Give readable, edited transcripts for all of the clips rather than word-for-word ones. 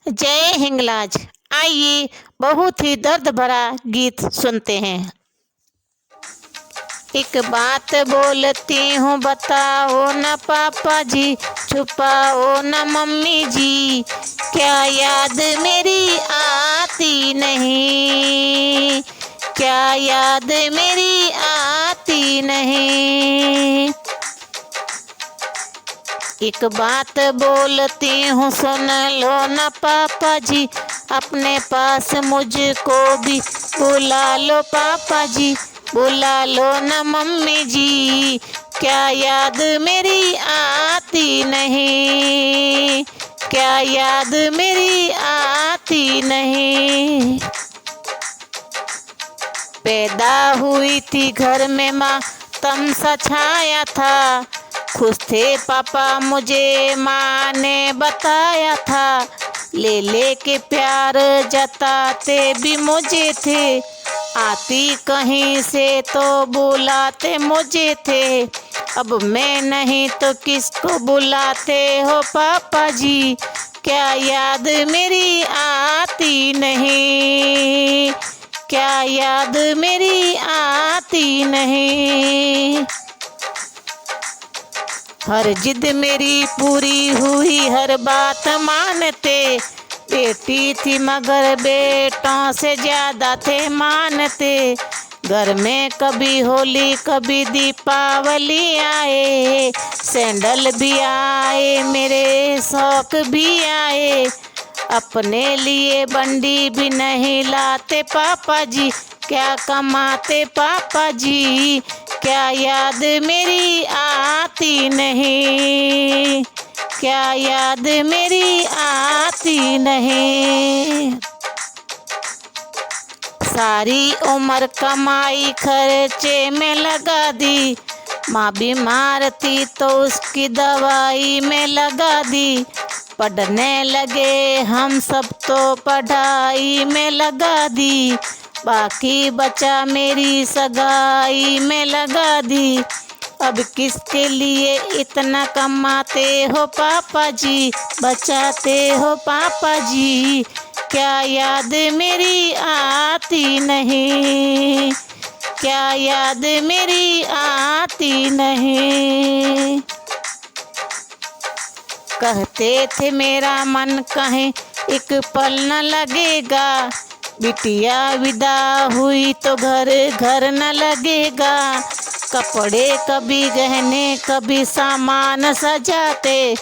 जय हिंगलाज। आइए बहुत ही दर्द भरा गीत सुनते हैं। एक बात बोलती हूँ बताओ न पापा जी, छुपाओ न मम्मी जी, क्या याद मेरी आती नहीं, क्या याद मेरी आती नहीं। एक बात बोलती हूँ सुन लो न पापा जी, अपने पास मुझको भी बुला लो पापा जी, बुला लो न मम्मी जी, क्या याद मेरी आती नहीं, क्या याद मेरी आती नहीं। पैदा हुई थी घर में माँ तमसा छाया था, खुश थे पापा मुझे माँ ने बताया था, ले ले के प्यार जताते भी मुझे थे, आती कहीं से तो बुलाते मुझे थे, अब मैं नहीं तो किसको बुलाते हो पापा जी, क्या याद मेरी आती नहीं, क्या याद मेरी आती नहीं। हर जिद मेरी पूरी हुई, हर बात मानते, बेटी थी मगर बेटों से ज्यादा थे मानते, घर में कभी होली कभी दीपावली आए, सैंडल भी आए मेरे शौक भी आए, अपने लिए बंडी भी नहीं लाते पापा जी, क्या कमाते पापा जी, क्या याद मेरी आती नहीं, क्या याद मेरी आती नहीं। सारी उम्र कमाई खर्चे में लगा दी, माँ बीमार थी तो उसकी दवाई में लगा दी, पढ़ने लगे हम सब तो पढ़ाई में लगा दी, बाकी बचा मेरी सगाई में लगा दी, अब किसके लिए इतना कमाते हो पापा जी, बचाते हो पापा जी, क्या याद मेरी आती नहीं, क्या याद मेरी आती नहीं। कहते थे मेरा मन कहीं एक पल न लगेगा, बिटिया विदा हुई तो घर घर न लगेगा, कपड़े कभी गहने कभी सामान सजाते,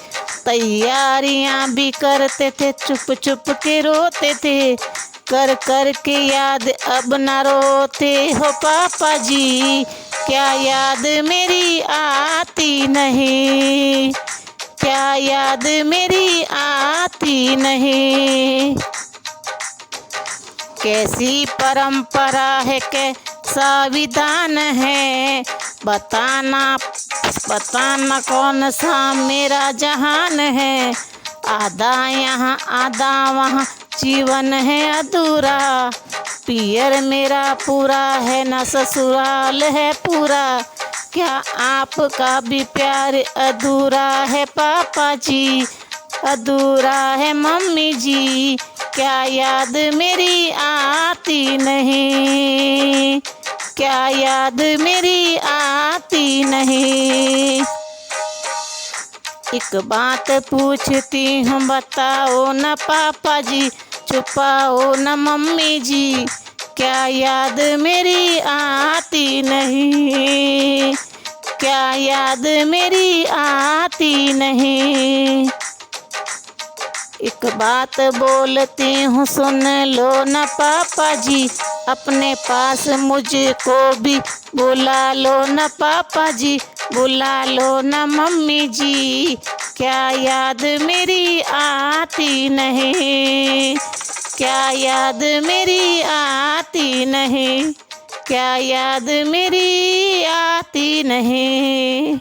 तैयारियां भी करते थे चुप चुप के रोते थे, कर कर के याद अब न रोते हो पापा जी, क्या याद मेरी आती नहीं, क्या याद मेरी आती नहीं। कैसी परंपरा है कैसा विधान है, बताना बताना कौन सा मेरा जहान है, आधा यहाँ आधा वहाँ जीवन है अधूरा, पियर मेरा पूरा है न ससुराल है पूरा, क्या आपका भी प्यार अधूरा है पापा जी, अधूरा है मम्मी जी, क्या याद मेरी आती नहीं, क्या याद मेरी आती नहीं। एक बात पूछती हूँ बताओ न पापा जी, छुपाओ न मम्मी जी, क्या याद मेरी आती नहीं, क्या याद मेरी आती नहीं। एक बात बोलती हूँ सुन लो न पापा जी, अपने पास मुझको भी बुला लो न पापा जी, बुला लो न मम्मी जी, क्या याद मेरी आती नहीं, क्या याद मेरी आती नहीं, क्या याद मेरी आती नहीं।